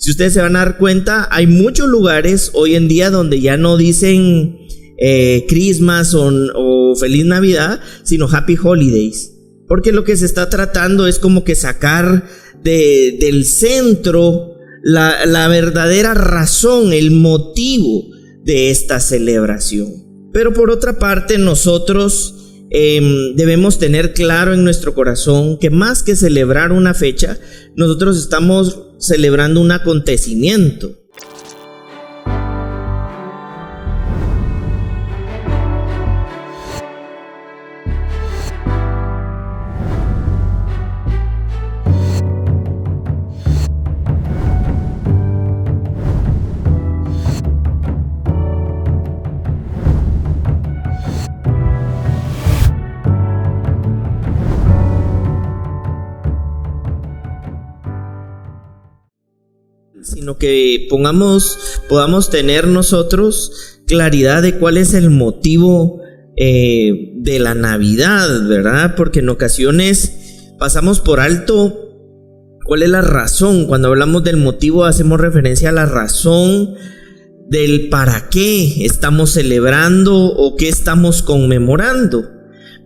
Si ustedes se van a dar cuenta, hay muchos lugares hoy en día donde ya no dicen Christmas o Feliz Navidad, sino Happy Holidays. Porque lo que se está tratando es como que sacar del centro la verdadera razón, el motivo de esta celebración. Pero por otra parte, nosotros debemos tener claro en nuestro corazón que más que celebrar una fecha, nosotros estamos celebrando un acontecimiento. Sino que podamos tener nosotros claridad de cuál es el motivo de la Navidad, ¿verdad? Porque en ocasiones pasamos por alto cuál es la razón. Cuando hablamos del motivo hacemos referencia a la razón del para qué estamos celebrando o qué estamos conmemorando.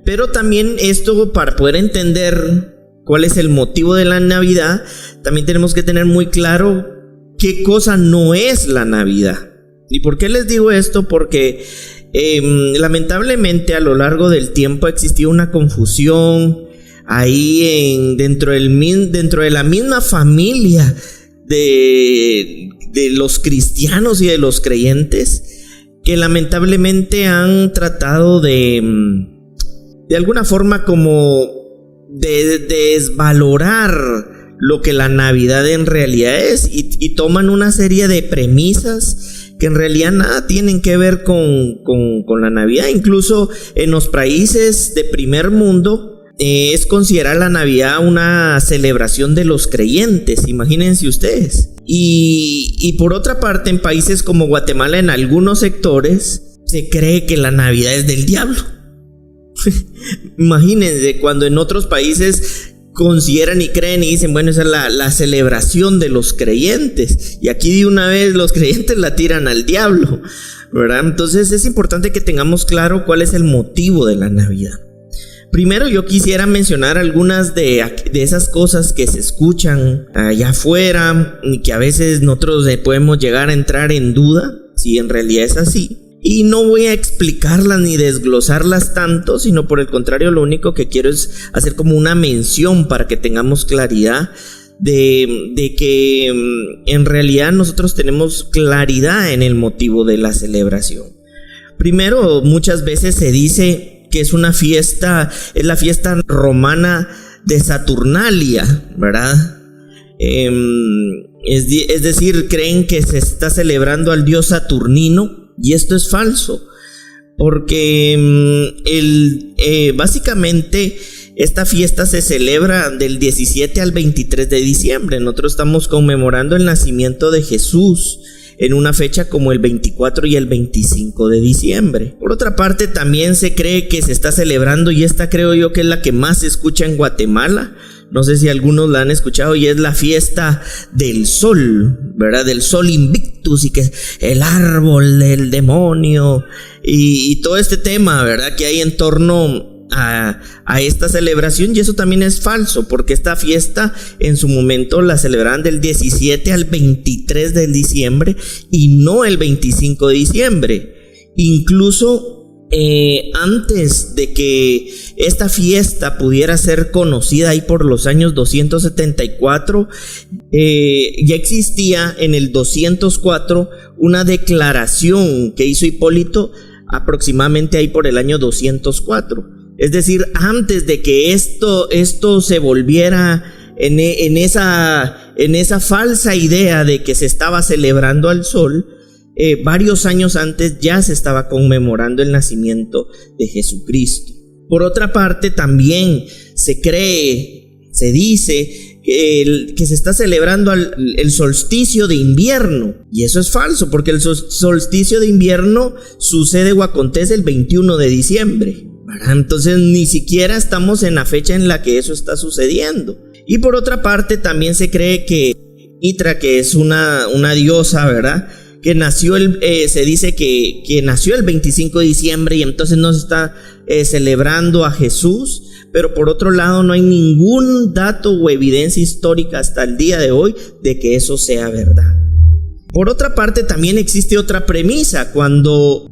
Pero también esto, para poder entender cuál es el motivo de la Navidad, también tenemos que tener muy claro qué cosa no es la Navidad. ¿Y por qué les digo esto? Porque lamentablemente a lo largo del tiempo ha existido una confusión ahí dentro de la misma familia de los cristianos y de los creyentes, que lamentablemente han tratado de alguna forma como de desvalorar lo que la Navidad en realidad es, y toman una serie de premisas que en realidad nada tienen que ver con la Navidad. Incluso en los países de primer mundo es considerada la Navidad una celebración de los creyentes, imagínense ustedes. Y por otra parte, en países como Guatemala, en algunos sectores se cree que la Navidad es del diablo. Imagínense, cuando en otros países consideran y creen y dicen, bueno, esa es la celebración de los creyentes, y aquí de una vez los creyentes la tiran al diablo, ¿verdad? Entonces es importante que tengamos claro cuál es el motivo de la Navidad. Primero, yo quisiera mencionar algunas de esas cosas que se escuchan allá afuera y que a veces nosotros podemos llegar a entrar en duda si en realidad es así. Y no voy a explicarlas ni desglosarlas tanto, sino por el contrario, lo único que quiero es hacer como una mención para que tengamos claridad de que en realidad nosotros tenemos claridad en el motivo de la celebración. Primero, muchas veces se dice que es la fiesta romana de Saturnalia, ¿verdad? Es decir, creen que se está celebrando al dios Saturnino. Y esto es falso, porque básicamente esta fiesta se celebra del 17 al 23 de diciembre. Nosotros estamos conmemorando el nacimiento de Jesús en una fecha como el 24 y el 25 de diciembre. Por otra parte, también se cree que se está celebrando, y esta creo yo que es la que más se escucha en Guatemala, no sé si algunos la han escuchado, y es la fiesta del sol, ¿verdad? Del sol invictus, y que es el árbol del demonio y todo este tema, ¿verdad? Que hay en torno a esta celebración. Y eso también es falso, porque esta fiesta en su momento la celebraban del 17 al 23 de diciembre y no el 25 de diciembre. Incluso antes de que esta fiesta pudiera ser conocida ahí por los años 274, ya existía en el 204 una declaración que hizo Hipólito aproximadamente ahí por el año 204. Es decir, antes de que esto se volviera en esa falsa idea de que se estaba celebrando al sol, varios años antes ya se estaba conmemorando el nacimiento de Jesucristo. Por otra parte, también se dice que se está celebrando el solsticio de invierno, y eso es falso, porque el solsticio de invierno sucede o acontece el 21 de diciembre, ¿verdad? Entonces ni siquiera estamos en la fecha en la que eso está sucediendo. Y por otra parte, también se cree que Mitra, que es una diosa, ¿verdad? Que nació se dice que nació el 25 de diciembre y entonces no se está celebrando a Jesús, pero por otro lado no hay ningún dato o evidencia histórica hasta el día de hoy de que eso sea verdad. Por otra parte, también existe otra premisa. Cuando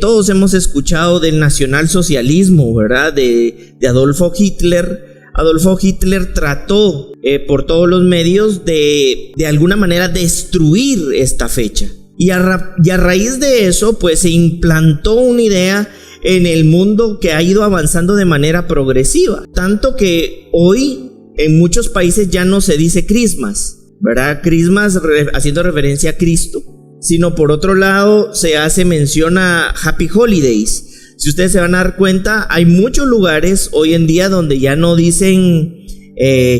todos hemos escuchado del nacionalsocialismo, ¿verdad? De Adolfo Hitler. Adolfo Hitler trató por todos los medios de alguna manera destruir esta fecha. Y a raíz de eso, pues se implantó una idea en el mundo que ha ido avanzando de manera progresiva. Tanto que hoy en muchos países ya no se dice Christmas, ¿verdad? Christmas haciendo referencia a Cristo, sino por otro lado se hace mención a Happy Holidays. Si ustedes se van a dar cuenta, hay muchos lugares hoy en día donde ya no dicen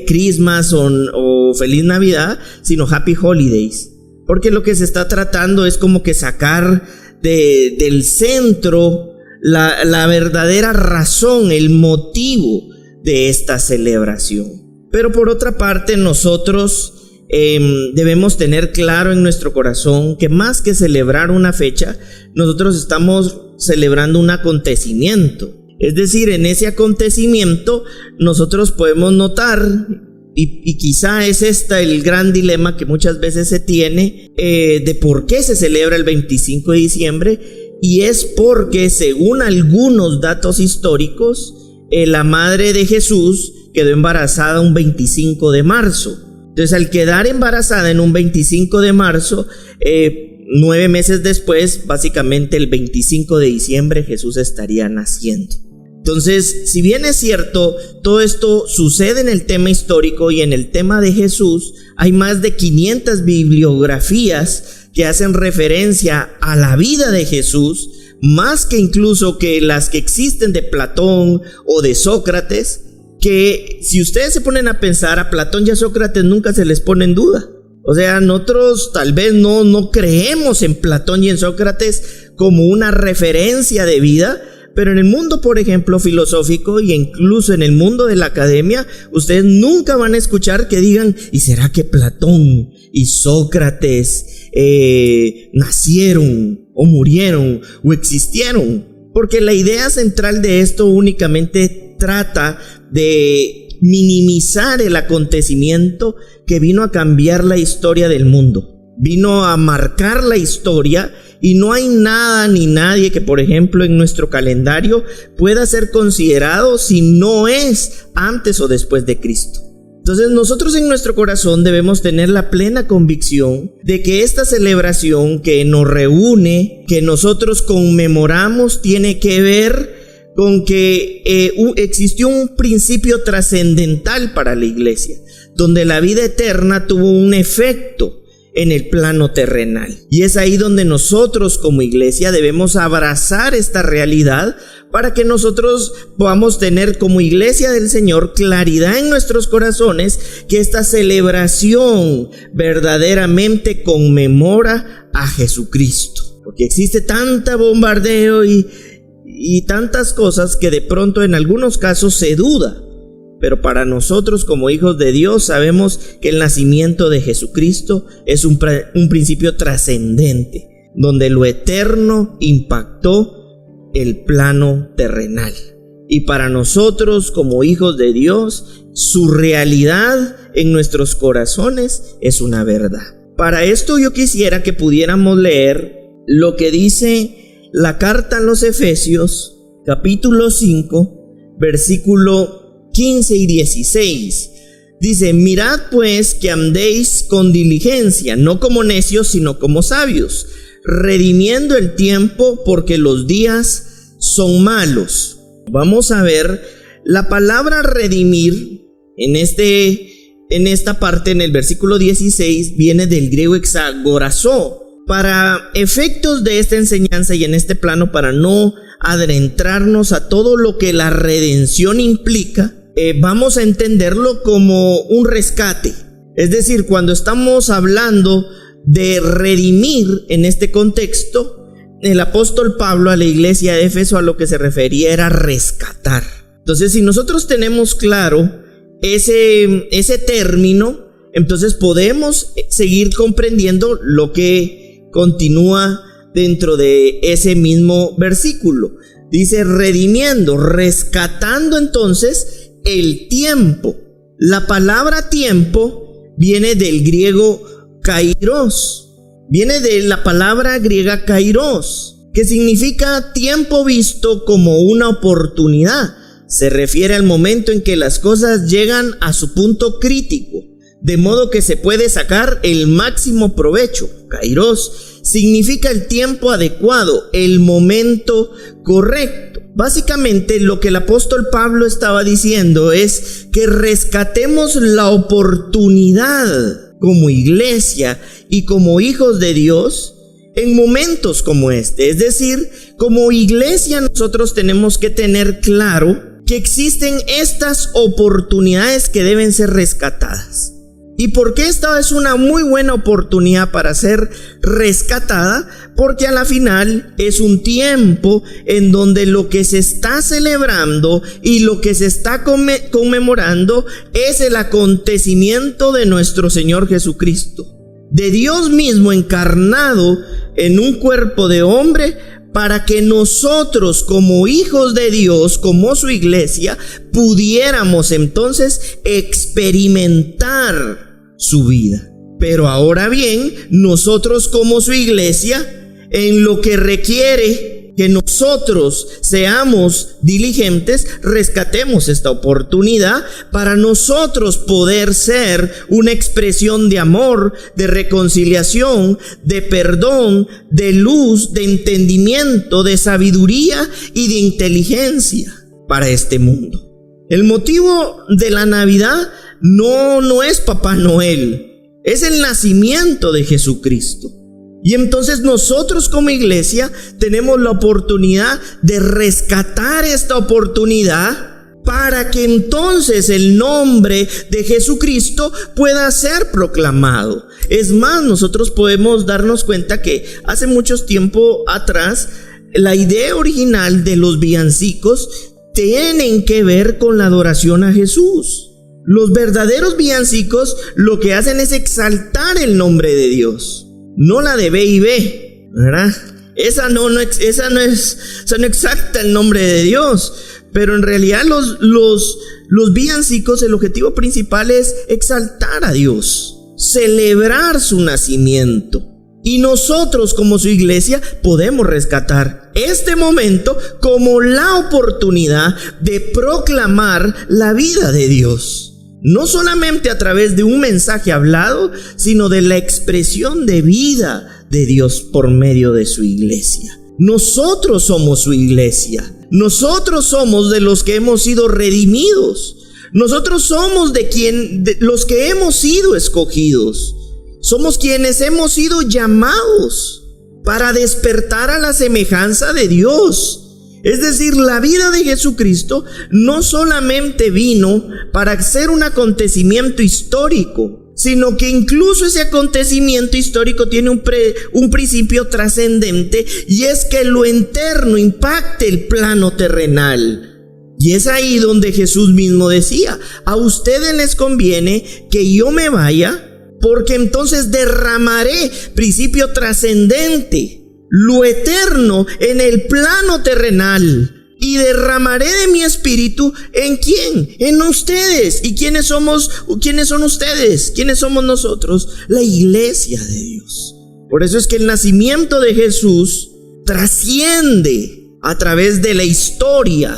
Christmas o Feliz Navidad, sino Happy Holidays. Porque lo que se está tratando es como que sacar del centro la verdadera razón, el motivo de esta celebración. Pero por otra parte, nosotros debemos tener claro en nuestro corazón que más que celebrar una fecha, nosotros estamos celebrando un acontecimiento. Es decir, en ese acontecimiento nosotros podemos notar, y quizá es el gran dilema que muchas veces se tiene, de por qué se celebra el 25 de diciembre, y es porque, según algunos datos históricos, la madre de Jesús quedó embarazada un 25 de marzo. Entonces, al quedar embarazada en un 25 de marzo, 9 meses después, básicamente el 25 de diciembre, Jesús estaría naciendo. Entonces, si bien es cierto, todo esto sucede en el tema histórico y en el tema de Jesús, hay más de 500 bibliografías que hacen referencia a la vida de Jesús, más que incluso que las que existen de Platón o de Sócrates, que si ustedes se ponen a pensar, a Platón y a Sócrates nunca se les pone en duda. O sea, nosotros tal vez no creemos en Platón y en Sócrates como una referencia de vida, pero en el mundo, por ejemplo, filosófico e incluso en el mundo de la academia, ustedes nunca van a escuchar que digan, ¿y será que Platón y Sócrates nacieron o murieron o existieron? Porque la idea central de esto únicamente trata de minimizar el acontecimiento que vino a cambiar la historia del mundo, vino a marcar la historia, y no hay nada ni nadie que, por ejemplo, en nuestro calendario pueda ser considerado si no es antes o después de Cristo. Entonces nosotros en nuestro corazón debemos tener la plena convicción de que esta celebración que nos reúne, que nosotros conmemoramos, tiene que ver con que existió un principio trascendental para la iglesia, donde la vida eterna tuvo un efecto en el plano terrenal. Y es ahí donde nosotros como iglesia debemos abrazar esta realidad para que nosotros podamos tener como iglesia del Señor claridad en nuestros corazones que esta celebración verdaderamente conmemora a Jesucristo. Porque existe tanta bombardeo y tantas cosas que de pronto en algunos casos se duda. Pero para nosotros como hijos de Dios sabemos que el nacimiento de Jesucristo es un principio trascendente, donde lo eterno impactó el plano terrenal. Y para nosotros como hijos de Dios, su realidad en nuestros corazones es una verdad. Para esto yo quisiera que pudiéramos leer lo que dice la carta a los Efesios, capítulo 5, versículo 15 y 16. Dice: mirad pues que andéis con diligencia, no como necios, sino como sabios, redimiendo el tiempo, porque los días son malos. Vamos a ver la palabra redimir en esta parte, en el versículo 16, viene del griego exagorazó. Para efectos de esta enseñanza y en este plano, para no adentrarnos a todo lo que la redención implica, vamos a entenderlo como un rescate. Es decir, cuando estamos hablando de redimir en este contexto, el apóstol Pablo a la iglesia de Éfeso a lo que se refería era rescatar. Entonces, si nosotros tenemos claro ese término, entonces podemos seguir comprendiendo lo que continúa dentro de ese mismo versículo. Dice redimiendo, rescatando entonces el tiempo. La palabra tiempo viene del griego kairos, viene de la palabra griega kairos, que significa tiempo visto como una oportunidad. Se refiere al momento en que las cosas llegan a su punto crítico, de modo que se puede sacar el máximo provecho. Kairos significa el tiempo adecuado, el momento correcto. Básicamente lo que el apóstol Pablo estaba diciendo es que rescatemos la oportunidad como iglesia y como hijos de Dios en momentos como este. Es decir, como iglesia nosotros tenemos que tener claro que existen estas oportunidades que deben ser rescatadas. ¿Y por qué esta es una muy buena oportunidad para ser rescatada? Porque a la final es un tiempo en donde lo que se está celebrando y lo que se está conmemorando es el acontecimiento de nuestro Señor Jesucristo, de Dios mismo encarnado en un cuerpo de hombre, para que nosotros como hijos de Dios, como su iglesia, pudiéramos entonces experimentar su vida. Pero ahora bien, nosotros como su iglesia, en lo que requiere que nosotros seamos diligentes, rescatemos esta oportunidad para nosotros poder ser una expresión de amor, de reconciliación, de perdón, de luz, de entendimiento, de sabiduría y de inteligencia para este mundo. El motivo de la Navidad no es Papá Noel, es el nacimiento de Jesucristo. Y entonces nosotros como iglesia tenemos la oportunidad de rescatar esta oportunidad para que entonces el nombre de Jesucristo pueda ser proclamado. Es más, nosotros podemos darnos cuenta que hace mucho tiempo atrás la idea original de los villancicos tienen que ver con la adoración a Jesús. Los verdaderos villancicos lo que hacen es exaltar el nombre de Dios, no la de B&B, ¿verdad? Esa no exalta el nombre de Dios, pero en realidad los villancicos, el objetivo principal es exaltar a Dios, celebrar su nacimiento. Y nosotros como su iglesia podemos rescatar este momento como la oportunidad de proclamar la vida de Dios. No solamente a través de un mensaje hablado, sino de la expresión de vida de Dios por medio de su iglesia. Nosotros somos su iglesia. Nosotros somos de los que hemos sido redimidos. Nosotros somos de los que hemos sido escogidos. Somos quienes hemos sido llamados para despertar a la semejanza de Dios. Es decir, la vida de Jesucristo no solamente vino para ser un acontecimiento histórico, sino que incluso ese acontecimiento histórico tiene un principio trascendente, y es que lo eterno impacte el plano terrenal. Y es ahí donde Jesús mismo decía: a ustedes les conviene que yo me vaya, porque entonces derramaré principio trascendente, lo eterno en el plano terrenal, y derramaré de mi espíritu ¿en quién? En ustedes. ¿Y quiénes son ustedes? ¿Quiénes somos nosotros? La iglesia de Dios. Por eso es que el nacimiento de Jesús trasciende a través de la historia,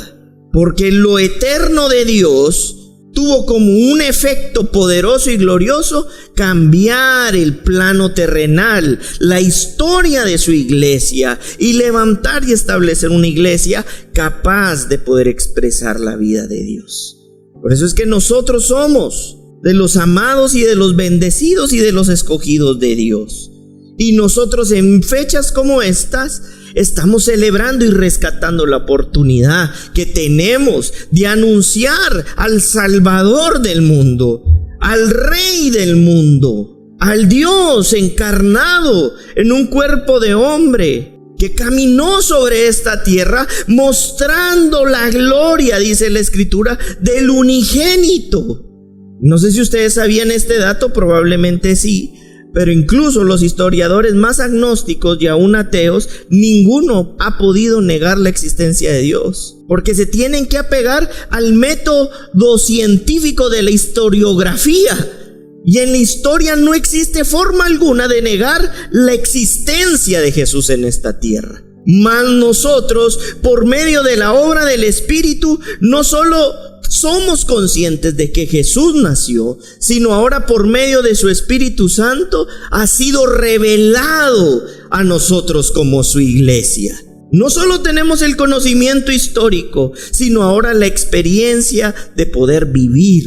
porque lo eterno de Dios tuvo como un efecto poderoso y glorioso cambiar el plano terrenal, la historia de su iglesia, y levantar y establecer una iglesia capaz de poder expresar la vida de Dios. Por eso es que nosotros somos de los amados y de los bendecidos y de los escogidos de Dios. Y nosotros en fechas como estas estamos celebrando y rescatando la oportunidad que tenemos de anunciar al Salvador del mundo, al Rey del mundo, al Dios encarnado en un cuerpo de hombre, que caminó sobre esta tierra mostrando la gloria, dice la Escritura, del unigénito. No sé si ustedes sabían este dato, probablemente sí, pero incluso los historiadores más agnósticos y aún ateos, ninguno ha podido negar la existencia de Dios, porque se tienen que apegar al método científico de la historiografía. Y en la historia no existe forma alguna de negar la existencia de Jesús en esta tierra. Mas nosotros, por medio de la obra del Espíritu, no solo somos conscientes de que Jesús nació, sino ahora por medio de su Espíritu Santo ha sido revelado a nosotros como su iglesia. No solo tenemos el conocimiento histórico, sino ahora la experiencia de poder vivir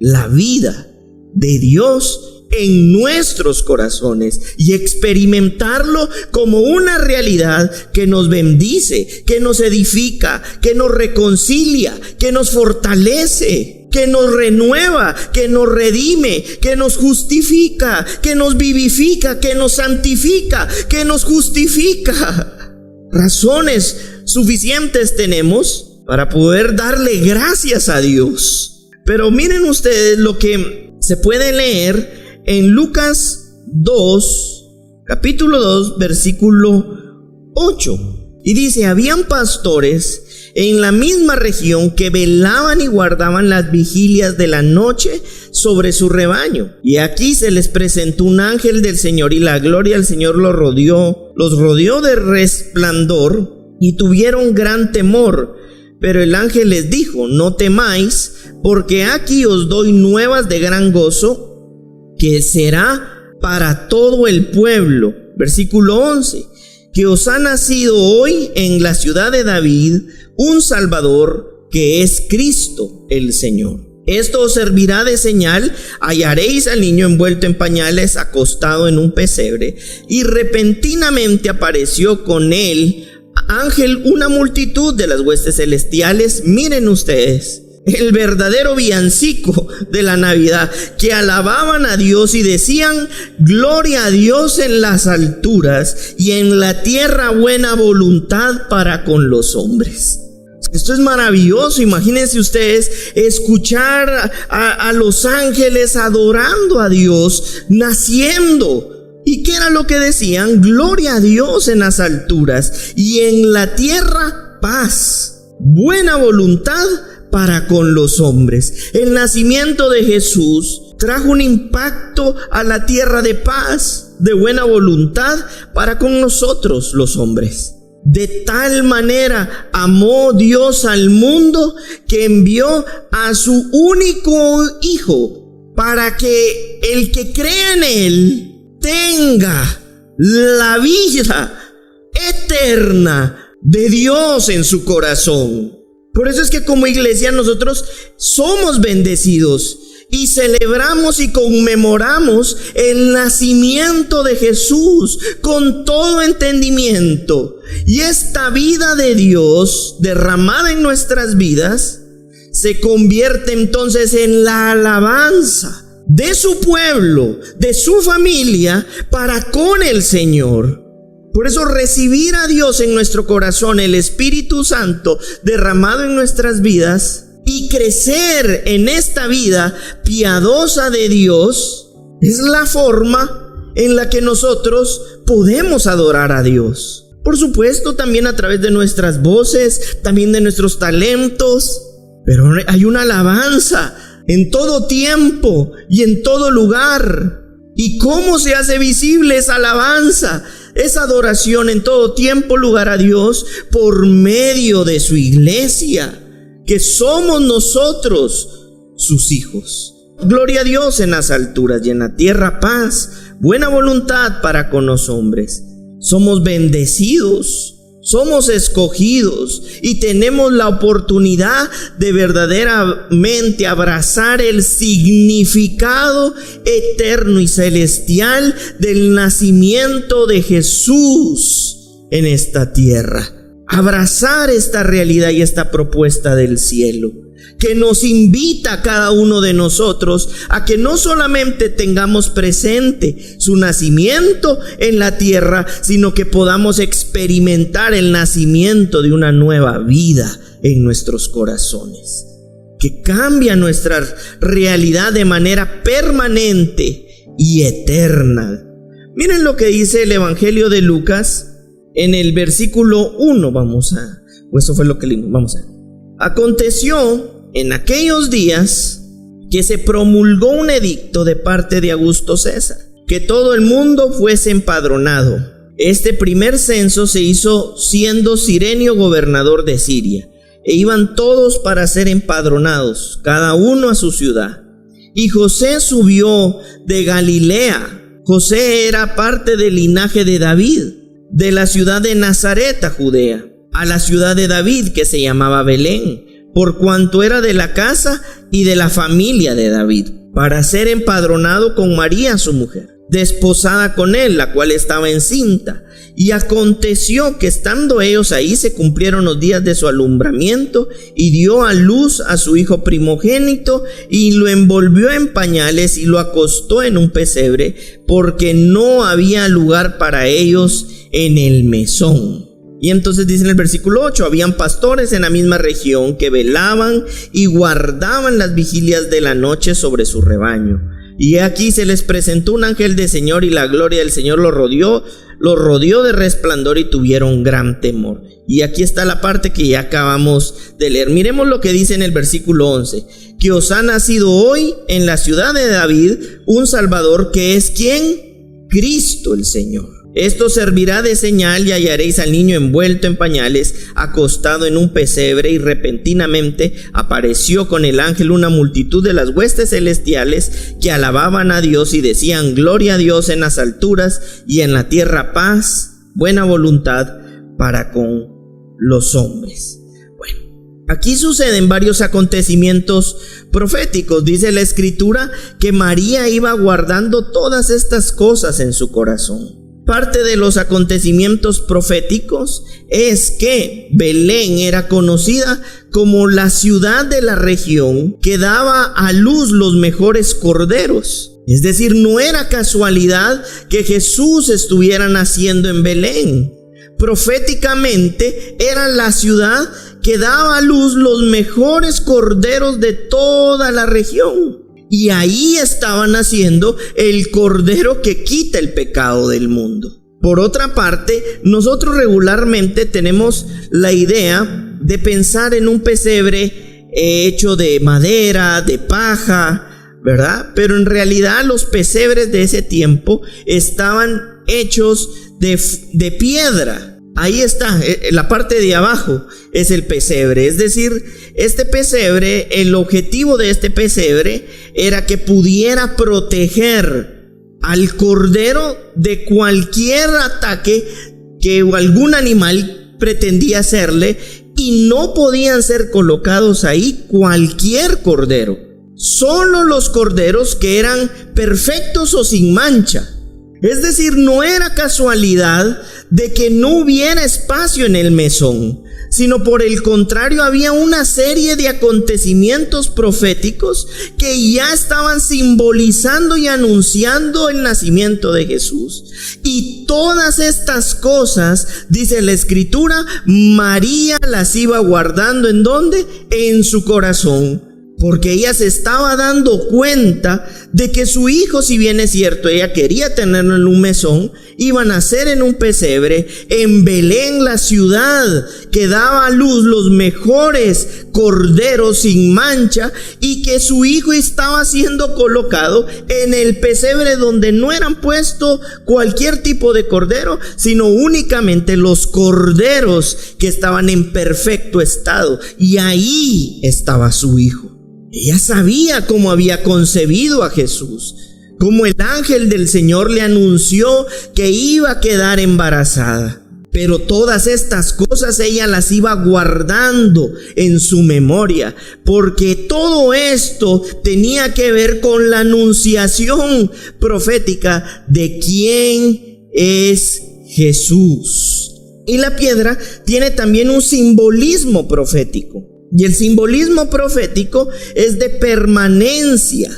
la vida de Dios en nuestros corazones y experimentarlo como una realidad que nos bendice, que nos edifica, que nos reconcilia, que nos fortalece, que nos renueva, que nos redime, que nos justifica, que nos vivifica, que nos santifica, que nos justifica. Razones suficientes tenemos para poder darle gracias a Dios. Pero miren ustedes lo que se puede leer en Lucas 2, capítulo 2, versículo 8. Y dice: habían pastores en la misma región que velaban y guardaban las vigilias de la noche sobre su rebaño. Y aquí se les presentó un ángel del Señor, y la gloria del Señor los rodeó de resplandor, y tuvieron gran temor. Pero el ángel les dijo: no temáis, porque aquí os doy nuevas de gran gozo, que será para todo el pueblo. Versículo 11: que os ha nacido hoy en la ciudad de David un Salvador, que es Cristo el Señor. Esto os servirá de señal: hallaréis al niño envuelto en pañales, acostado en un pesebre. Y repentinamente apareció con él ángel, una multitud de las huestes celestiales. Miren ustedes, el verdadero villancico de la Navidad, que alababan a Dios y decían: gloria a Dios en las alturas, y en la tierra buena voluntad para con los hombres. Esto es maravilloso. Imagínense ustedes escuchar a los ángeles adorando a Dios, naciendo. ¿Y qué era lo que decían? Gloria a Dios en las alturas, y en la tierra paz, buena voluntad para con los hombres. El nacimiento de Jesús trajo un impacto a la tierra de paz, de buena voluntad para con nosotros los hombres. De tal manera amó Dios al mundo, que envió a su único Hijo, para que el que crea en Él tenga la vida eterna de Dios en su corazón. Por eso es que como iglesia nosotros somos bendecidos y celebramos y conmemoramos el nacimiento de Jesús con todo entendimiento. Y esta vida de Dios derramada en nuestras vidas se convierte entonces en la alabanza de su pueblo, de su familia, para con el Señor. Por eso recibir a Dios en nuestro corazón, el Espíritu Santo derramado en nuestras vidas, y crecer en esta vida piadosa de Dios, es la forma en la que nosotros podemos adorar a Dios. Por supuesto, también a través de nuestras voces, también de nuestros talentos, pero hay una alabanza en todo tiempo y en todo lugar. ¿Y cómo se hace visible esa alabanza, esa adoración en todo tiempo, lugar a Dios? Por medio de su iglesia, que somos nosotros sus hijos. Gloria a Dios en las alturas, y en la tierra paz, buena voluntad para con los hombres. Somos bendecidos, somos escogidos, y tenemos la oportunidad de verdaderamente abrazar el significado eterno y celestial del nacimiento de Jesús en esta tierra. Abrazar esta realidad y esta propuesta del cielo, que nos invita a cada uno de nosotros a que no solamente tengamos presente su nacimiento en la tierra, sino que podamos experimentar el nacimiento de una nueva vida en nuestros corazones. que cambia nuestra realidad de manera permanente y eterna. Miren lo que dice el Evangelio de Lucas en el versículo 1. Eso fue lo que leímos. Aconteció en aquellos días que se promulgó un edicto de parte de Augusto César, que todo el mundo fuese empadronado. Este primer censo se hizo siendo Cirenio gobernador de Siria, e iban todos para ser empadronados, cada uno a su ciudad. Y José subió de Galilea. José era parte del linaje de David, de la ciudad de Nazaret a Judea, a la ciudad de David que se llamaba Belén, por cuanto era de la casa y de la familia de David, para ser empadronado con María su mujer, desposada con él, la cual estaba encinta. Y aconteció que estando ellos ahí se cumplieron los días de su alumbramiento, y dio a luz a su hijo primogénito, y lo envolvió en pañales y lo acostó en un pesebre, porque no había lugar para ellos en el mesón. Y entonces dice en el versículo 8: habían pastores en la misma región que velaban y guardaban las vigilias de la noche sobre su rebaño. Y aquí se les presentó un ángel del Señor, y la gloria del Señor los rodeó de resplandor, y tuvieron gran temor. Y aquí está la parte que ya acabamos de leer. Miremos lo que dice en el versículo 11: que os ha nacido hoy en la ciudad de David un Salvador, que es ¿quién? Cristo el Señor. Esto servirá de señal, y hallaréis al niño envuelto en pañales, acostado en un pesebre. Y repentinamente apareció con el ángel una multitud de las huestes celestiales que alababan a Dios y decían: gloria a Dios en las alturas, y en la tierra paz, buena voluntad para con los hombres. Bueno, aquí suceden varios acontecimientos proféticos. Dice la Escritura que María iba guardando todas estas cosas en su corazón. Parte de los acontecimientos proféticos es que Belén era conocida como la ciudad de la región que daba a luz los mejores corderos. Es decir, no era casualidad que Jesús estuviera naciendo en Belén. Proféticamente era la ciudad que daba a luz los mejores corderos de toda la región. Y ahí estaba naciendo el cordero que quita el pecado del mundo. Por otra parte, nosotros regularmente tenemos la idea de pensar en un pesebre hecho de madera, de paja, ¿verdad? Pero en realidad los pesebres de ese tiempo estaban hechos de piedra. Ahí está, la parte de abajo es el pesebre. Es decir, este pesebre, el objetivo de este pesebre era que pudiera proteger al cordero de cualquier ataque que algún animal pretendía hacerle, y no podían ser colocados ahí cualquier cordero, solo los corderos que eran perfectos o sin mancha. Es decir, no era casualidad de que no hubiera espacio en el mesón, sino por el contrario había una serie de acontecimientos proféticos que ya estaban simbolizando y anunciando el nacimiento de Jesús. Y todas estas cosas, dice la Escritura, María las iba guardando ¿en dónde? En su corazón. Porque ella se estaba dando cuenta de que su hijo, si bien es cierto, ella quería tenerlo en un mesón, iba a nacer en un pesebre, en Belén, la ciudad que daba a luz los mejores corderos sin mancha, y que su hijo estaba siendo colocado en el pesebre donde no eran puesto cualquier tipo de cordero, sino únicamente los corderos que estaban en perfecto estado. Y ahí estaba su hijo. Ella sabía cómo había concebido a Jesús, cómo el ángel del Señor le anunció que iba a quedar embarazada. Pero todas estas cosas ella las iba guardando en su memoria, porque todo esto tenía que ver con la anunciación profética de quién es Jesús. Y la piedra tiene también un simbolismo profético. Y el simbolismo profético es de permanencia.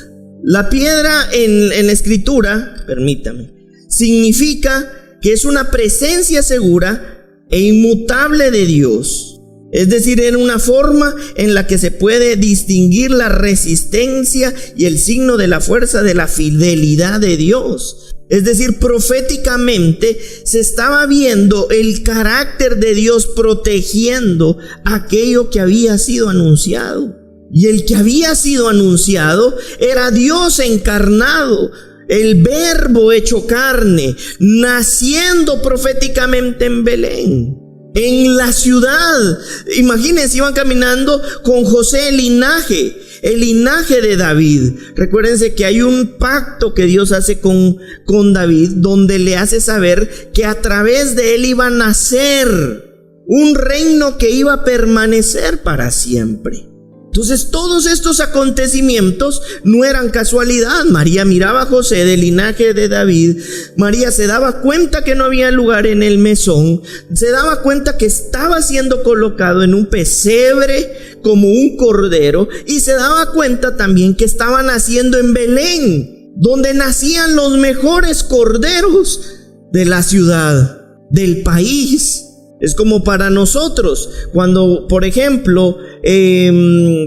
La piedra en la Escritura, permítame, significa que es una presencia segura e inmutable de Dios. Es decir, era una forma en la que se puede distinguir la resistencia y el signo de la fuerza de la fidelidad de Dios. Es decir, proféticamente se estaba viendo el carácter de Dios protegiendo aquello que había sido anunciado. Y el que había sido anunciado era Dios encarnado, el Verbo hecho carne, naciendo proféticamente en Belén, en la ciudad. Imagínense, iban caminando con José, el linaje de David. Recuérdense que hay un pacto que Dios hace con David, donde le hace saber que a través de él iba a nacer un reino que iba a permanecer para siempre. Entonces todos estos acontecimientos no eran casualidad. María miraba a José del linaje de David. María se daba cuenta que no había lugar en el mesón. Se daba cuenta que estaba siendo colocado en un pesebre como un cordero. Y se daba cuenta también que estaba naciendo en Belén, donde nacían los mejores corderos de la ciudad, del país. Es como para nosotros, cuando, por ejemplo,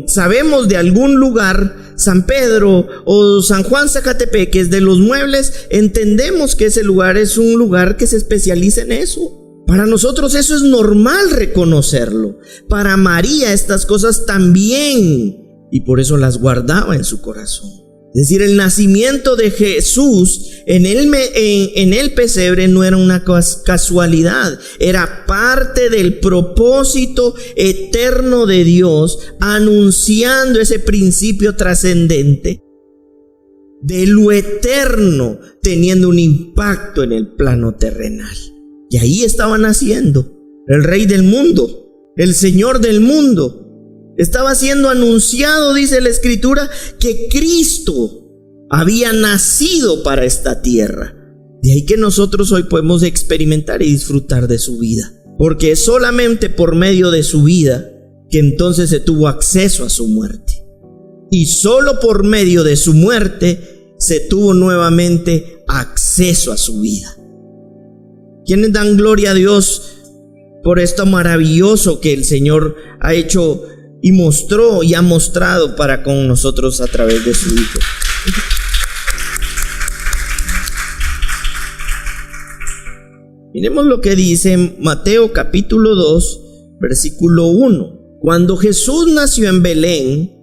sabemos de algún lugar, San Pedro o San Juan Zacatepeques, de los muebles, entendemos que ese lugar es un lugar que se especializa en eso. Para nosotros eso es normal reconocerlo. Para María estas cosas también, y por eso las guardaba en su corazón. Es decir, el nacimiento de Jesús en el pesebre no era una casualidad, era parte del propósito eterno de Dios, anunciando ese principio trascendente de lo eterno, teniendo un impacto en el plano terrenal. Y ahí estaba naciendo el Rey del mundo, el Señor del mundo. Estaba siendo anunciado, dice la Escritura, que Cristo había nacido para esta tierra. De ahí que nosotros hoy podemos experimentar y disfrutar de su vida, porque es solamente por medio de su vida que entonces se tuvo acceso a su muerte, y solo por medio de su muerte se tuvo nuevamente acceso a su vida. ¿Quiénes dan gloria a Dios por esto maravilloso que el Señor ha hecho y mostró y ha mostrado para con nosotros a través de su Hijo? Miremos lo que dice Mateo capítulo 2, versículo 1. Cuando Jesús nació en Belén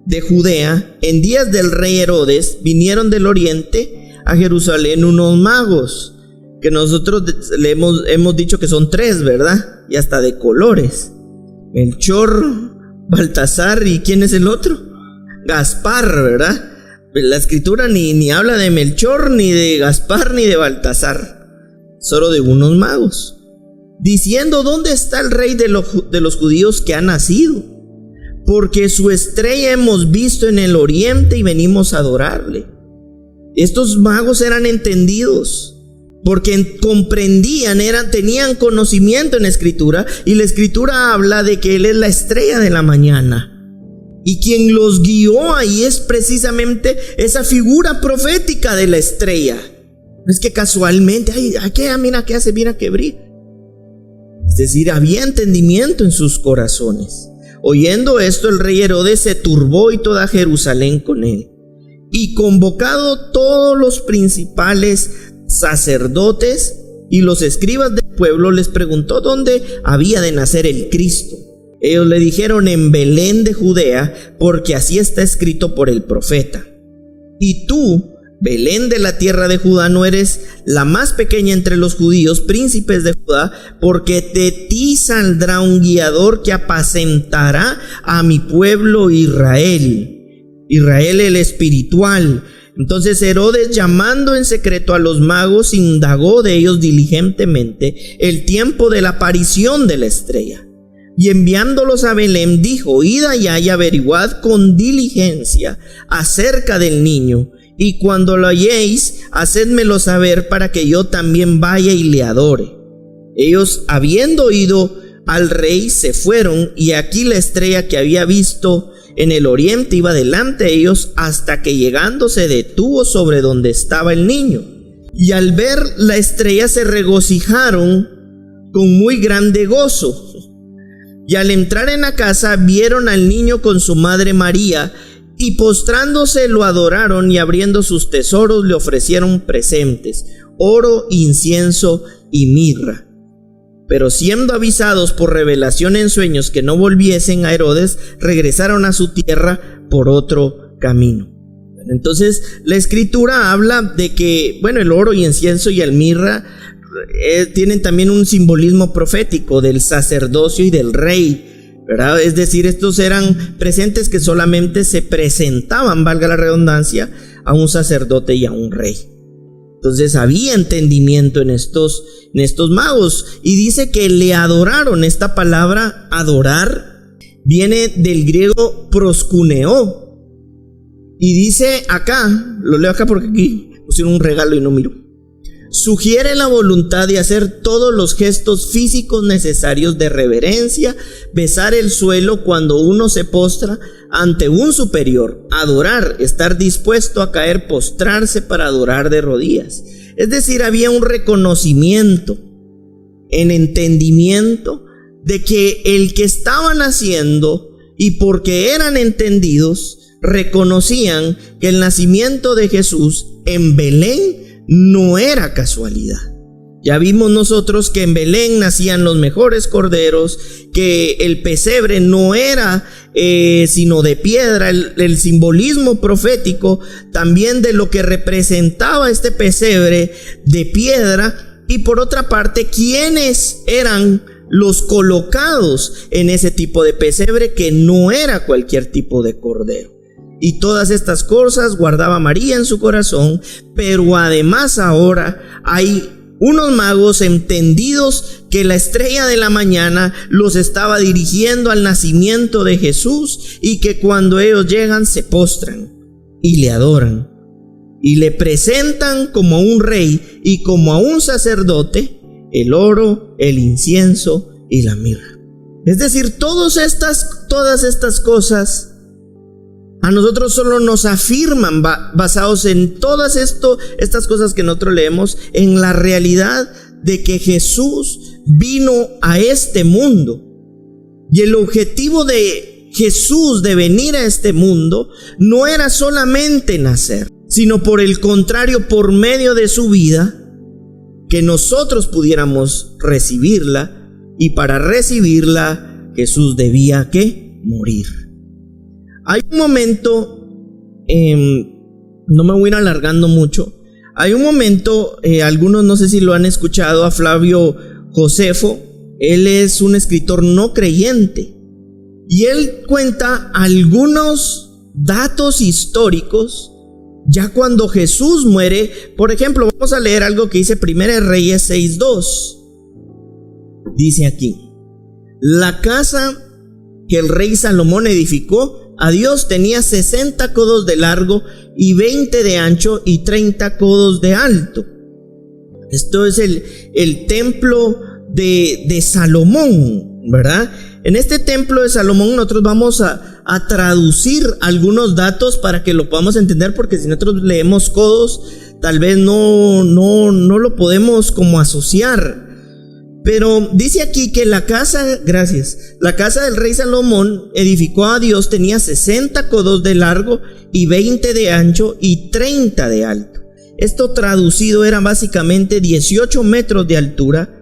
de Judea, en días del rey Herodes, vinieron del oriente a Jerusalén unos magos, que nosotros le hemos dicho que son 3, ¿verdad? Y hasta de colores. Melchor, Baltasar, ¿y quién es el otro? Gaspar, ¿verdad? La Escritura ni habla de Melchor, ni de Gaspar, ni de Baltasar, solo de unos magos, diciendo: ¿dónde está el rey de los judíos que ha nacido? Porque su estrella hemos visto en el oriente y venimos a adorarle. Estos magos eran entendidos, porque comprendían, tenían conocimiento en la Escritura, y la Escritura habla de que Él es la estrella de la mañana. Y quien los guió ahí es precisamente esa figura profética de la estrella. No es que casualmente, mira qué hace, mira que brilla. Es decir, había entendimiento en sus corazones. Oyendo esto, el rey Herodes se turbó y toda Jerusalén con él. Y convocado todos los principales sacerdotes y los escribas del pueblo, les preguntó dónde había de nacer el Cristo. Ellos le dijeron: en Belén de Judea, porque así está escrito por el profeta. Y tú, Belén de la tierra de Judá, no eres la más pequeña entre los judíos, príncipes de Judá, porque de ti saldrá un guiador que apacentará a mi pueblo Israel. Israel el espiritual. Entonces Herodes, llamando en secreto a los magos, indagó de ellos diligentemente el tiempo de la aparición de la estrella. Y enviándolos a Belén, dijo: id allá y averiguad con diligencia acerca del niño, y cuando lo halléis, hacedmelo saber para que yo también vaya y le adore. Ellos, habiendo oído al rey, se fueron, y aquí la estrella que había visto en el oriente iba delante de ellos, hasta que llegando se detuvo sobre donde estaba el niño. Y al ver la estrella se regocijaron con muy grande gozo. Y al entrar en la casa vieron al niño con su madre María, y postrándose lo adoraron, y abriendo sus tesoros le ofrecieron presentes, oro, incienso y mirra. Pero siendo avisados por revelación en sueños que no volviesen a Herodes, regresaron a su tierra por otro camino. Entonces la escritura habla de que, el oro y incienso y el mirra tienen también un simbolismo profético del sacerdocio y del rey, ¿verdad? Es decir, estos eran presentes que solamente se presentaban, valga la redundancia, a un sacerdote y a un rey. Entonces había entendimiento en estos magos, y dice que le adoraron. Esta palabra adorar viene del griego proskuneo, y dice acá, lo leo acá porque aquí pusieron un regalo y no miro. Sugiere la voluntad de hacer todos los gestos físicos necesarios de reverencia, besar el suelo cuando uno se postra ante un superior, adorar, estar dispuesto a caer, postrarse para adorar de rodillas. Es decir, había un reconocimiento, en entendimiento de que el que estaban haciendo, y porque eran entendidos, reconocían que el nacimiento de Jesús en Belén no era casualidad. Ya vimos nosotros que en Belén nacían los mejores corderos, que el pesebre no era sino de piedra, el simbolismo profético también de lo que representaba este pesebre de piedra, y por otra parte, ¿quiénes eran los colocados en ese tipo de pesebre que no era cualquier tipo de cordero? Y todas estas cosas guardaba María en su corazón, pero además ahora hay unos magos entendidos que la estrella de la mañana los estaba dirigiendo al nacimiento de Jesús, y que cuando ellos llegan se postran y le adoran y le presentan como a un rey y como a un sacerdote el oro, el incienso y la mirra. Es decir, todas estas cosas a nosotros solo nos afirman, basados en todas estas cosas que nosotros leemos, en la realidad de que Jesús vino a este mundo. Y el objetivo de Jesús de venir a este mundo no era solamente nacer, sino por el contrario, por medio de su vida, que nosotros pudiéramos recibirla, y para recibirla Jesús debía ¿qué? Morir. Hay un momento, no me voy a ir alargando mucho, hay un momento, algunos no sé si lo han escuchado, a Flavio Josefo. Él es un escritor no creyente, y él cuenta algunos datos históricos ya cuando Jesús muere. Por ejemplo, vamos a leer algo que dice 1 Reyes 6:2. Dice aquí: la casa que el rey Salomón edificó a Dios tenía 60 codos de largo y 20 de ancho y 30 codos de alto. Esto es el templo de Salomón, ¿verdad? En este templo de Salomón nosotros vamos a traducir algunos datos para que lo podamos entender, porque si nosotros leemos codos tal vez no lo podemos como asociar. Pero dice aquí que la casa del rey Salomón edificó a Dios tenía 60 codos de largo y 20 de ancho y 30 de alto. Esto traducido era básicamente 18 metros de altura.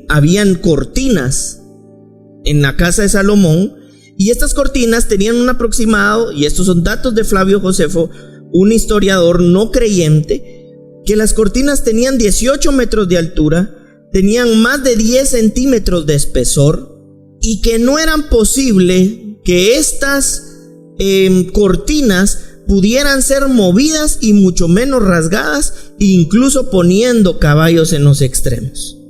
Habían cortinas en la casa de Salomón, y estas cortinas tenían un aproximado, y estos son datos de Flavio Josefo, un historiador no creyente, que las cortinas tenían 18 metros de altura, tenían más de 10 centímetros de espesor, y que no eran posible que estas cortinas pudieran ser movidas y mucho menos rasgadas, incluso poniendo caballos en los extremos.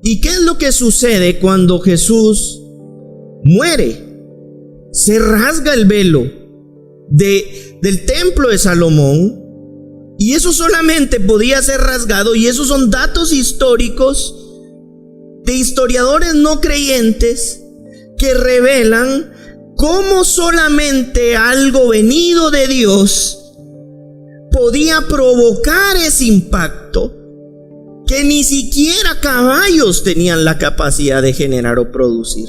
¿Y qué es lo que sucede cuando Jesús muere? Se rasga el velo del templo de Salomón, y eso solamente podía ser rasgado, y esos son datos históricos de historiadores no creyentes que revelan cómo solamente algo venido de Dios podía provocar ese impacto, que que ni siquiera caballos tenían la capacidad de generar o producir.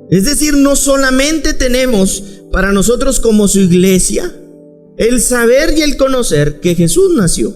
Es decir, no solamente tenemos para nosotros como su iglesia el saber y el conocer que Jesús nació.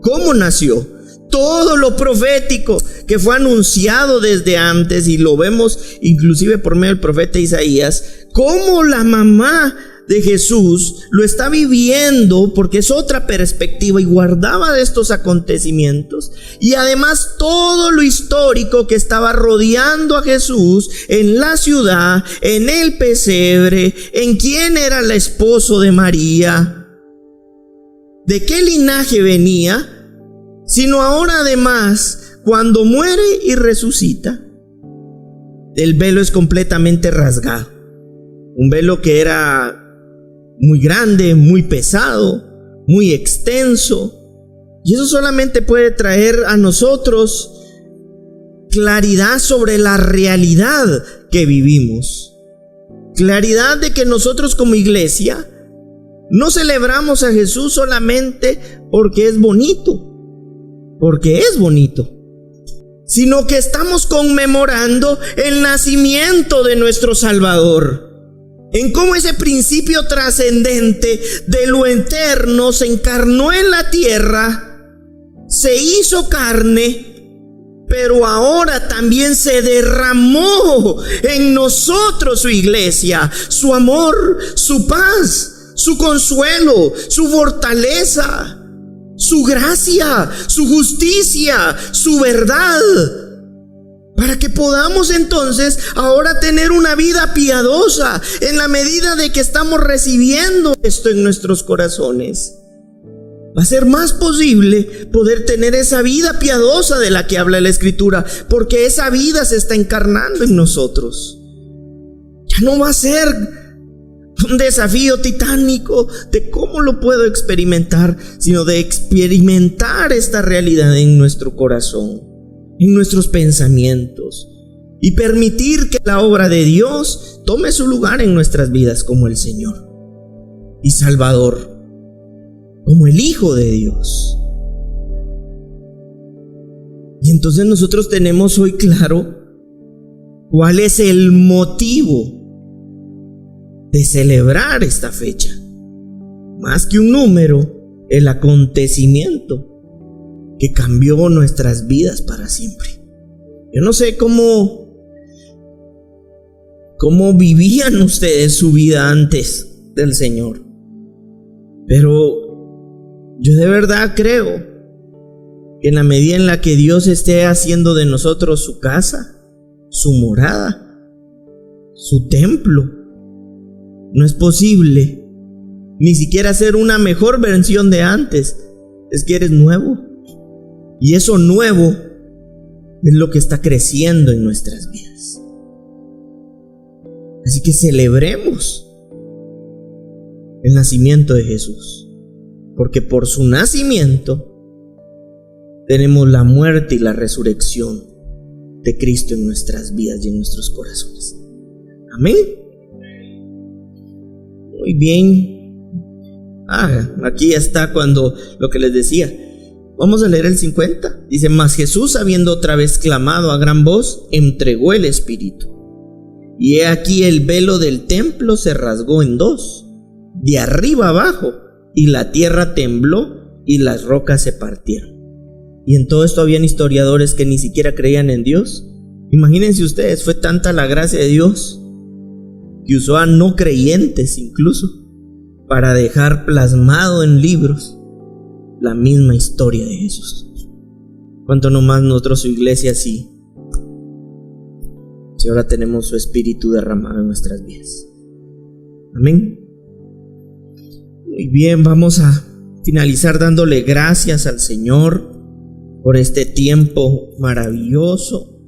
¿Cómo nació? Todo lo profético que fue anunciado desde antes, y lo vemos inclusive por medio del profeta Isaías, cómo la mamá de Jesús lo está viviendo, porque es otra perspectiva, y guardaba de estos acontecimientos, y además todo lo histórico que estaba rodeando a Jesús en la ciudad, en el pesebre, en quién era el esposo de María, de qué linaje venía, sino ahora además, cuando muere y resucita, el velo es completamente rasgado. Un velo que era muy grande, muy pesado, muy extenso. Y eso solamente puede traer a nosotros claridad sobre la realidad que vivimos. Claridad de que nosotros como iglesia no celebramos a Jesús solamente porque es bonito, sino que estamos conmemorando el nacimiento de nuestro Salvador, en cómo ese principio trascendente de lo eterno se encarnó en la tierra, se hizo carne, pero ahora también se derramó en nosotros, su iglesia, su amor, su paz, su consuelo, su fortaleza, su gracia, su justicia, su verdad, para que podamos entonces ahora tener una vida piadosa en la medida de que estamos recibiendo esto en nuestros corazones. Va a ser más posible poder tener esa vida piadosa de la que habla la Escritura, porque esa vida se está encarnando en nosotros. Ya no va a ser un desafío titánico de cómo lo puedo experimentar, sino de experimentar esta realidad en nuestro corazón, en nuestros pensamientos, y permitir que la obra de Dios tome su lugar en nuestras vidas como el Señor y Salvador, como el Hijo de Dios. Y entonces nosotros tenemos hoy claro cuál es el motivo de celebrar esta fecha. Más que un número, el acontecimiento que cambió nuestras vidas para siempre. Yo no sé cómo vivían ustedes su vida antes del Señor, pero yo de verdad creo que en la medida en la que Dios esté haciendo de nosotros su casa, su morada, su templo, no es posible ni siquiera ser una mejor versión de antes. Es que eres nuevo, y eso nuevo es lo que está creciendo en nuestras vidas. Así que celebremos el nacimiento de Jesús, porque por su nacimiento tenemos la muerte y la resurrección de Cristo en nuestras vidas y en nuestros corazones. Amén. Muy bien. Aquí está cuando lo que les decía. Vamos a leer el 50. Dice: mas Jesús, habiendo otra vez clamado a gran voz, entregó el Espíritu. Y he aquí el velo del templo se rasgó en dos, de arriba abajo, y la tierra tembló y las rocas se partieron. Y en todo esto habían historiadores que ni siquiera creían en Dios. Imagínense ustedes, fue tanta la gracia de Dios que usó a no creyentes incluso para dejar plasmado en libros la misma historia de Jesús. Cuánto nomás nosotros, su iglesia, sí, si ahora tenemos su Espíritu derramado en nuestras vidas. Amén. Muy bien, vamos a finalizar dándole gracias al Señor por este tiempo maravilloso